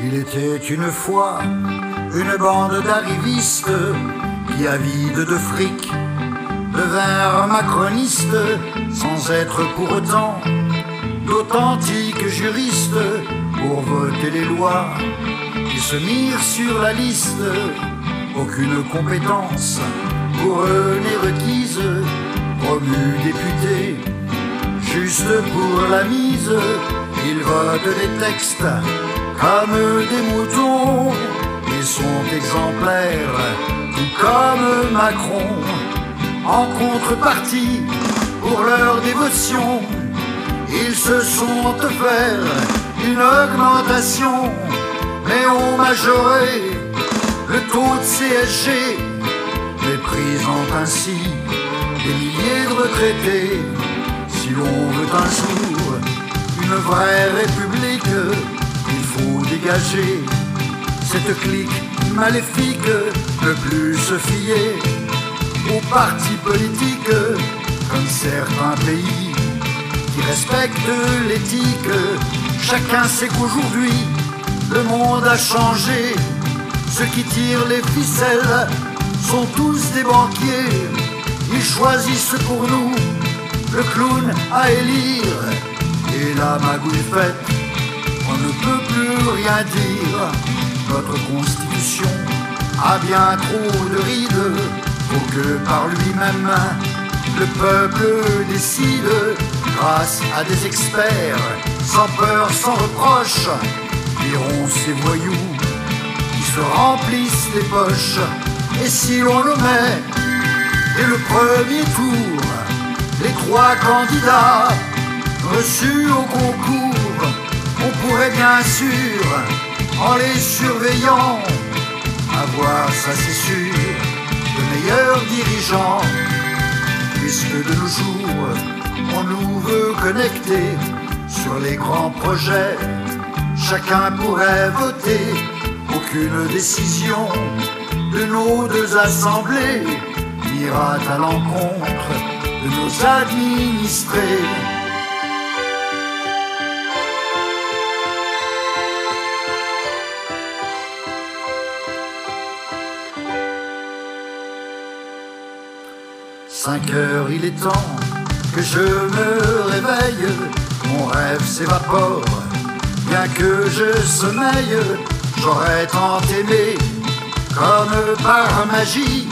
Il était une fois une bande d'arrivistes qui, avides de fric, devinrent macronistes sans être pour autant d'authentiques juristes. Pour voter les lois, ils se mirent sur la liste. Aucune compétence pour eux n'est requise, promus députés juste pour la mise. Ils votent des textes comme des moutons. Ils sont exemplaires, tout comme Macron. En contrepartie, pour leur dévotion, ils se sont offerts une augmentation, mais ont majoré le taux de CSG, méprisant ainsi des milliers de retraités. Si l'on veut un jour une vraie république, il faut dégager cette clique maléfique, ne plus se fier aux partis politiques comme certains pays qui respectent l'éthique. Chacun sait qu'aujourd'hui le monde a changé. Ceux qui tirent les ficelles sont tous des banquiers. Ils choisissent pour nous le clown à élire. Et la magouille faite, on ne peut plus rien dire. Notre constitution a bien trop de rides. Faut que par lui-même le peuple décide, grâce à des experts, sans peur, sans reproche, diront ces voyous qui se remplissent les poches. Et si l'on nommait dès le premier tour les 3 candidats reçus au concours, on pourrait bien sûr, en les surveillant, avoir, ça c'est sûr, de meilleurs dirigeants. Puisque de nos jours, on nous veut connecter sur les grands projets, chacun pourrait voter. Aucune décision de nos 2 assemblées n'ira à l'encontre de nos administrés. Cinq heures, il est temps que je me réveille. Mon rêve s'évapore, bien que je sommeille. J'aurais tant aimé, comme par magie,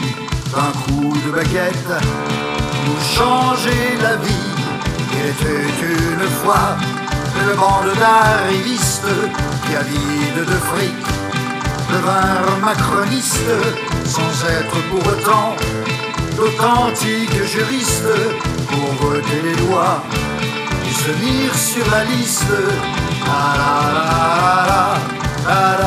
d'un coup de baguette, nous changer la vie. Il était une fois une bande d'arrivistes qui, avides de fric, devinrent macronistes sans être pour autant d'authentiques juristes. Pour voter les lois, ils se mirent sur la liste. La la la la la la.